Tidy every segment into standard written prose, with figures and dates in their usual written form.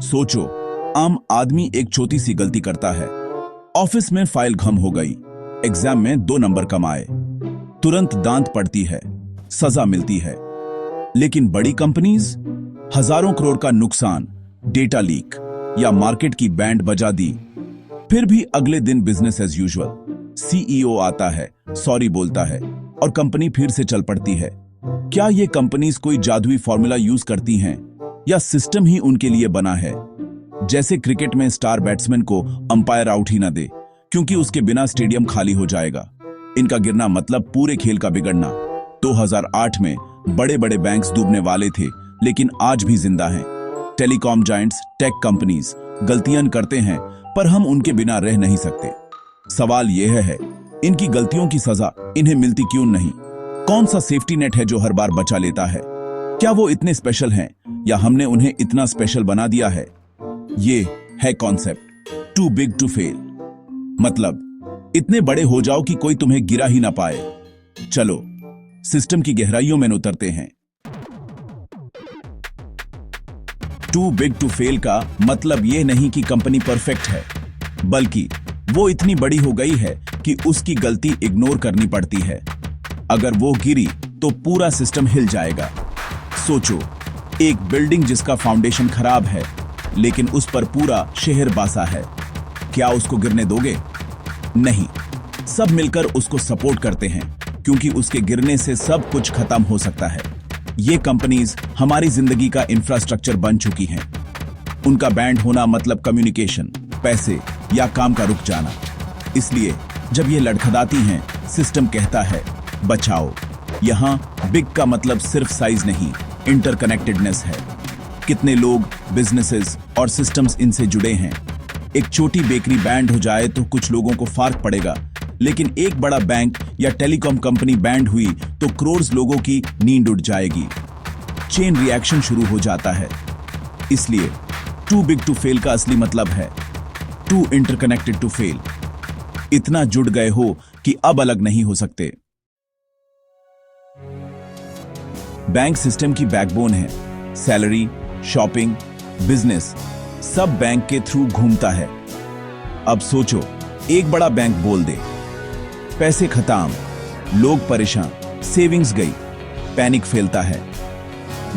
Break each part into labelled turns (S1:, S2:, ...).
S1: सोचो, आम आदमी एक छोटी सी गलती करता है। ऑफिस में फाइल गुम हो गई, एग्जाम में 2 नंबर कम आए, तुरंत डांट पड़ती है, सजा मिलती है। लेकिन बड़ी कंपनीज, हजारों करोड़ का नुकसान, डेटा लीक या मार्केट की बैंड बजा दी, फिर भी अगले दिन बिजनेस एज यूजुअल। सीईओ आता है, सॉरी बोलता है और कंपनी फिर से चल पड़ती है। क्या ये कंपनीज कोई जादुई फॉर्मूला यूज करती हैं या सिस्टम ही उनके लिए बना है? जैसे क्रिकेट में स्टार बैट्समैन को अंपायर आउट ही ना दे क्योंकि उसके बिना स्टेडियम खाली हो जाएगा। इनका गिरना मतलब पूरे खेल का बिगड़ना। 2008 में बड़े बड़े बैंक्स डूबने वाले थे, लेकिन आज भी जिंदा हैं। टेलीकॉम जायंट्स, टेक कंपनीज गलतियां करते हैं, पर हम उनके बिना रह नहीं सकते। सवाल यह है, इनकी गलतियों की सजा इन्हें मिलती क्यों नहीं? कौन सा सेफ्टी नेट है जो हर बार बचा लेता है? क्या वो इतने स्पेशल हैं या हमने उन्हें इतना स्पेशल बना दिया है? ये है concept too big to fail. मतलब इतने बड़े हो जाओ कि कोई तुम्हें गिरा ही ना पाए। चलो सिस्टम की गहराइयों में उतरते हैं। टू बिग टू फेल का मतलब यह नहीं कि कंपनी परफेक्ट है, बल्कि वो इतनी बड़ी हो गई है कि उसकी गलती इग्नोर करनी पड़ती है। अगर वो गिरी तो पूरा सिस्टम हिल जाएगा। सोचो, एक बिल्डिंग जिसका फाउंडेशन खराब है, लेकिन उस पर पूरा शहर बसा है। क्या उसको गिरने दोगे? नहीं, सब मिलकर उसको सपोर्ट करते हैं क्योंकि उसके गिरने से सब कुछ खत्म हो सकता है। ये कंपनीज हमारी जिंदगी का इंफ्रास्ट्रक्चर बन चुकी हैं। उनका बैंड होना मतलब कम्युनिकेशन, पैसे या काम का रुक जाना। इसलिए जब ये लड़खड़ाती हैं, सिस्टम कहता है बचाओ। यहां बिग का मतलब सिर्फ साइज नहीं, इंटरकनेक्टेडनेस है। कितने लोग, बिजनेसेस और सिस्टम्स इनसे जुड़े हैं। एक छोटी बेकरी बैंड हो जाए तो कुछ लोगों को फर्क पड़ेगा, लेकिन एक बड़ा बैंक या टेलीकॉम कंपनी बैंड हुई तो करोड़ लोगों की नींद उड़ जाएगी। चेन रिएक्शन शुरू हो जाता है। इसलिए टू बिग टू फेल का असली मतलब है टू इंटरकनेक्टेड टू फेल। इतना जुड़ गए हो कि अब अलग नहीं हो सकते। बैंक सिस्टम की बैकबोन है। सैलरी, शॉपिंग, बिजनेस सब बैंक के थ्रू घूमता है। अब सोचो, एक बड़ा बैंक बोल दे पैसे खत्म, लोग परेशान, सेविंग्स गई, पैनिक फैलता है।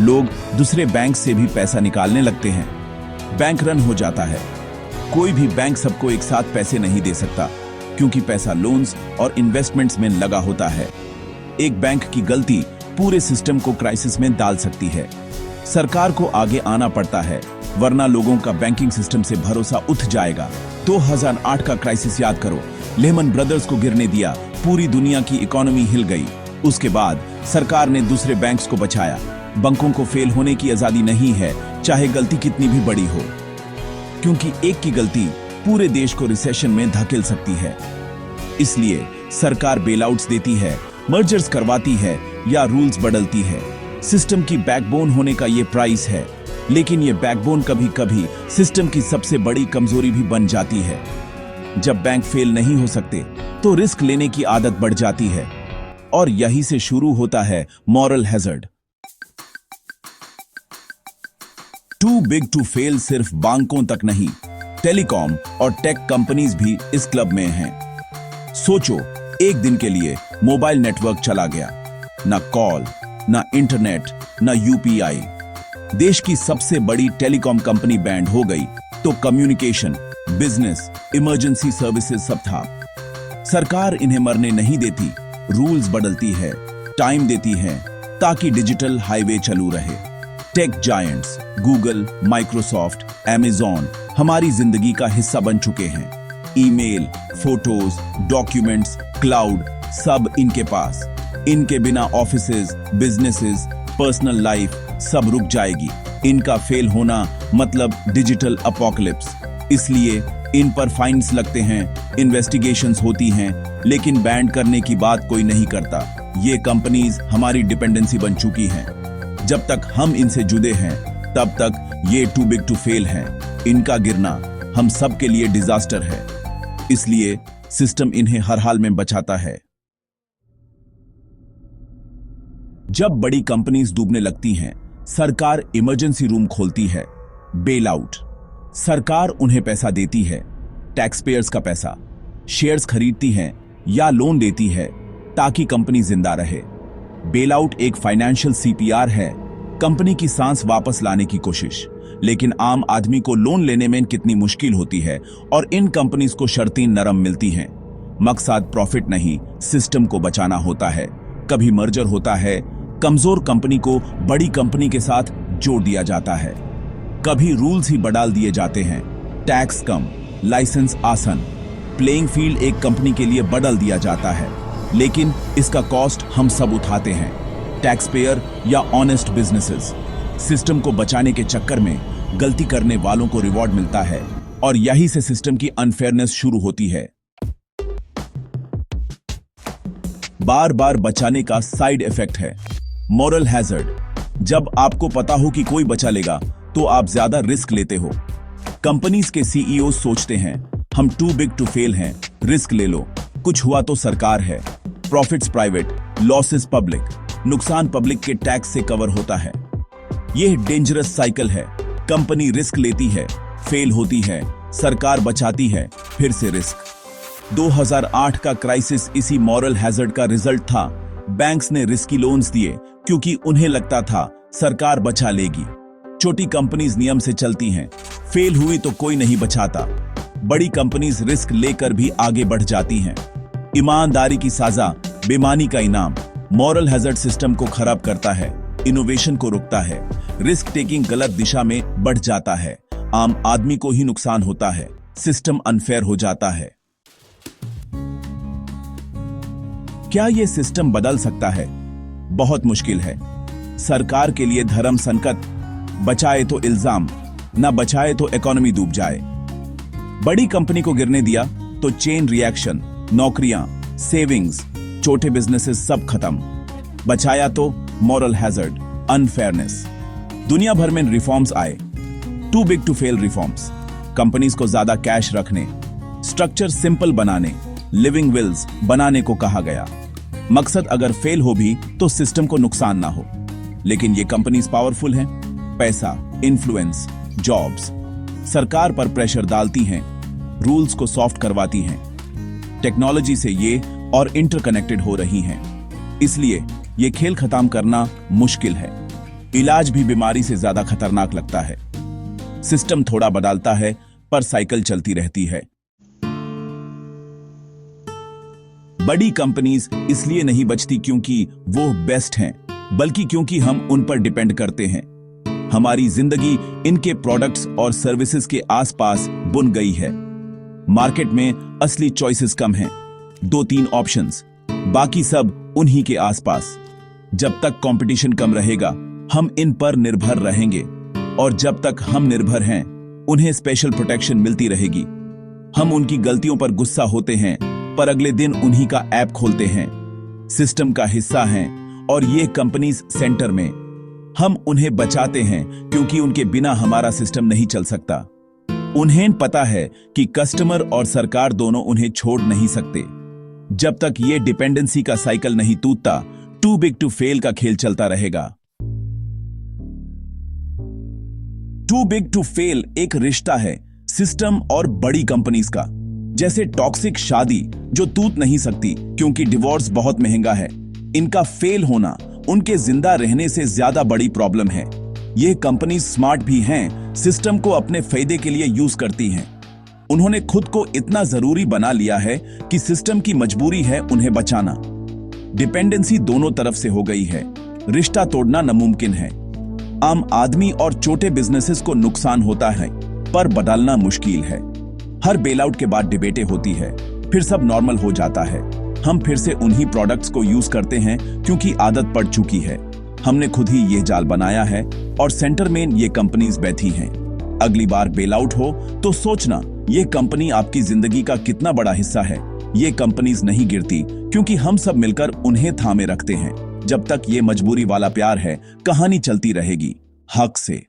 S1: लोग दूसरे बैंक से भी पैसा निकालने लगते हैं। बैंक रन हो जाता है। कोई भी बैंक सबको एक साथ पैसे नहीं दे सकता क्योंकि पैसा लोन्स और इन्वेस्टमेंट्स में लगा होता है। एक बैंक की गलती पूरे सिस्टम को क्राइसिस में डाल सकती है। सरकार को आगे आना पड़ता है, वरना लोगों का बैंकिंग सिस्टम से भरोसा उठ जाएगा। 2008 का क्राइसिस याद करो, लेमन ब्रदर्स को गिरने दिया, पूरी दुनिया की इकोनॉमी हिल गई। उसके बाद सरकार ने दूसरे बैंक्स को बचाया। बैंकों को फेल होने की आजादी नहीं है, चाहे गलती कितनी भी बड़ी हो, क्योंकि एक की गलती पूरे देश को रिसेशन में धकेल सकती है। इसलिए सरकार बेलआउट्स देती है, मर्जर्स करवाती है या रूल्स बदलती है। सिस्टम की बैकबोन होने का ये प्राइस है, लेकिन ये बैकबोन कभी कभी सिस्टम की सबसे बड़ी कमजोरी भी बन जाती है। जब बैंक फेल नहीं हो सकते तो रिस्क लेने की आदत बढ़ जाती है, और यही से शुरू होता है moral hazard. Too big to fail सिर्फ बैंकों तक नहीं, टेलीकॉम और टेक कंपनीज भी इस क्लब में हैं। सोचो, एक दिन के लिए मोबाइल नेटवर्क चला गया, ना कॉल, ना इंटरनेट, ना यूपीआई। देश की सबसे बड़ी टेलीकॉम कंपनी बैंड हो गई तो कम्युनिकेशन, बिजनेस, इमरजेंसी सर्विसेज सब था। सरकार इन्हें मरने नहीं देती, रूल्स बदलती है, टाइम देती है ताकि डिजिटल हाईवे चालू रहे। Tech giants Google, Microsoft, Amazon हमारी जिंदगी का हिस्सा बन चुके हैं। ईमेल, फोटोज, डॉक्यूमेंट्स, क्लाउड सब इनके पास। इनके बिना ऑफिसेज, बिजनेसेस, पर्सनल लाइफ सब रुक जाएगी। इनका फेल होना मतलब डिजिटल अपोकलिप्स। इसलिए इन पर फाइन्स लगते हैं, इन्वेस्टिगेशंस होती हैं, लेकिन बैंड करने की बात कोई नहीं करता। ये कंपनीज हमारी डिपेंडेंसी बन चुकी हैं। जब तक हम इनसे जुड़े हैं, तब तक ये टू बिग टू फेल हैं। इनका गिरना हम सब के लिए डिजास्टर है। इसलिए सिस्टम इन्हें हर हाल में बचाता है। जब बड़ी कंपनीज डूबने लगती हैं, सरकार इमरजेंसी रूम खोलती है, बेल आउट, सरकार उन्हें पैसा देती है, टैक्स पेयर्स का पैसा, शेयर्स खरीदती है या लोन देती है ताकि कंपनी जिंदा रहे। बेल आउट एक फाइनेंशियल सीपीआर है, कंपनी की सांस वापस लाने की कोशिश। लेकिन आम आदमी को लोन लेने में कितनी मुश्किल होती है और इन कंपनीज को शर्तें नरम मिलती हैं। मकसद प्रॉफिट नहीं, सिस्टम को बचाना होता है। कभी मर्जर होता है, कमजोर कंपनी को बड़ी कंपनी के साथ जोड़ दिया जाता है। कभी रूल्स ही बदल दिए जाते हैं, टैक्स कम, लाइसेंस आसान, प्लेइंग फील्ड एक कंपनी के लिए बदल दिया जाता है। लेकिन इसका कॉस्ट हम सब उठाते हैं, टैक्स पेयर या ऑनेस्ट बिजनेसेस। सिस्टम को बचाने के चक्कर में गलती करने वालों को रिवॉर्ड मिलता है और यही से सिस्टम की अनफेयरनेस शुरू होती है। बार बार बचाने का साइड इफेक्ट है मॉरल हैजर्ड। जब आपको पता हो कि कोई बचा लेगा तो आप ज्यादा रिस्क लेते हो। कंपनीज के सीईओ सोचते हैं हम टू बिग टू फेल हैं, रिस्क ले लो, कुछ हुआ तो सरकार है। प्रॉफिट्स प्राइवेट, लॉसेस पब्लिक, नुकसान पब्लिक के टैक्स से कवर होता है। यह डेंजरस साइकिल है। कंपनी रिस्क लेती है, फेल होती है, सरकार बचाती है, फिर से रिस्क। 2008 का क्राइसिस इसी मॉरल हैजर्ड का रिजल्ट था। बैंक्स ने रिस्की लोन्स दिए क्योंकि उन्हें लगता था सरकार बचा लेगी। छोटी कंपनीज नियम से चलती हैं, फेल हुई तो कोई नहीं बचाता। बड़ी कंपनीज रिस्क लेकर भी आगे बढ़ जाती हैं। ईमानदारी की सजा, बेईमानी का इनाम। मॉरल हैजर्ड सिस्टम को खराब करता है, इनोवेशन को रोकता है, रिस्क टेकिंग गलत दिशा में बढ़ जाता है, आम आदमी को ही नुकसान होता है, सिस्टम अनफेयर हो जाता है। क्या यह सिस्टम बदल सकता है? बहुत मुश्किल है। सरकार के लिए धर्म संकट, बचाए तो इल्जाम, ना बचाए तो इकोनॉमी डूब जाए। बड़ी कंपनी को गिरने दिया तो चेन रिएक्शन, नौकरियां, सेविंग्स, छोटे बिजनेसेस सब खत्म। बचाया तो मॉरल हैजर्ड, अनफेयरनेस। दुनिया भर में रिफॉर्म्स आए, too big to fail reforms. Companies को ज्यादा कैश रखने, स्ट्रक्चर सिंपल बनाने, लिविंग विल्स बनाने को कहा गया। मकसद अगर फेल हो भी तो सिस्टम को नुकसान ना हो। लेकिन ये कंपनीज पावरफुल हैं, पैसा, इन्फ्लुएंस, जॉब्स। सरकार पर प्रेशर डालती हैं, रूल्स को सॉफ्ट करवाती हैं। टेक्नोलॉजी से ये और इंटरकनेक्टेड हो रही हैं। इसलिए ये खेल खत्म करना मुश्किल है। इलाज भी बीमारी से ज्यादा खतरनाक लगता है। सिस्टम थोड़ा बदलता है पर साइकिल चलती रहती है। बड़ी कंपनीज इसलिए नहीं बचती क्योंकि वो बेस्ट हैं, बल्कि क्योंकि हम उन पर डिपेंड करते हैं। हमारी जिंदगी इनके प्रोडक्ट्स और सर्विसेज के आसपास बुन गई है। मार्केट में असली चॉइसेस कम हैं, 2-3 ऑप्शंस, बाकी सब उन्हीं के आसपास। जब तक कंपटीशन कम रहेगा हम इन पर निर्भर रहेंगे और जब तक हम निर्भर हैं उन्हें स्पेशल प्रोटेक्शन मिलती रहेगी। हम उनकी गलतियों पर गुस्सा होते हैं पर अगले दिन उन्हीं का ऐप खोलते हैं। सिस्टम का हिस्सा हैं और ये कंपनीज सेंटर में। हम उन्हें बचाते हैं क्योंकि उनके बिना हमारा सिस्टम नहीं चल सकता। उन्हें पता है कि कस्टमर और सरकार दोनों उन्हें छोड़ नहीं सकते। जब तक ये डिपेंडेंसी का साइकिल नहीं टूटता, टू बिग टू फेल का खेल चलता रहेगा। टू बिग टू फेल एक रिश्ता है सिस्टम और बड़ी कंपनीज का। जैसे टॉक्सिक शादी जो टूट नहीं सकती क्योंकि डिवोर्स बहुत महंगा है। इनका फेल होना उनके जिंदा रहने से ज्यादा बड़ी प्रॉब्लम है। ये कंपनी स्मार्ट भी हैं, सिस्टम को अपने फायदे के लिए यूज करती हैं। उन्होंने खुद को इतना जरूरी बना लिया है कि सिस्टम की मजबूरी है उन्हें बचाना। डिपेंडेंसी दोनों तरफ से हो गई है, रिश्ता तोड़ना नामुमकिन है। आम आदमी और छोटे बिजनेसेस को नुकसान होता है पर बदलना मुश्किल है। हर बेलआउट के बाद डिबेटें होती है, फिर सब नॉर्मल हो जाता है। हम फिर से उन्हीं प्रोडक्ट्स को यूज करते हैं क्योंकि आदत पड़ चुकी है। हमने खुद ही ये जाल बनाया है और सेंटर में ये कंपनीज बैठी हैं। अगली बार बेलआउट हो तो सोचना ये कंपनी आपकी जिंदगी का कितना बड़ा हिस्सा है। ये कंपनीज नहीं गिरती क्योंकि हम सब मिलकर उन्हें थामे रखते हैं। जब तक ये मजबूरी वाला प्यार है, कहानी चलती रहेगी हक से।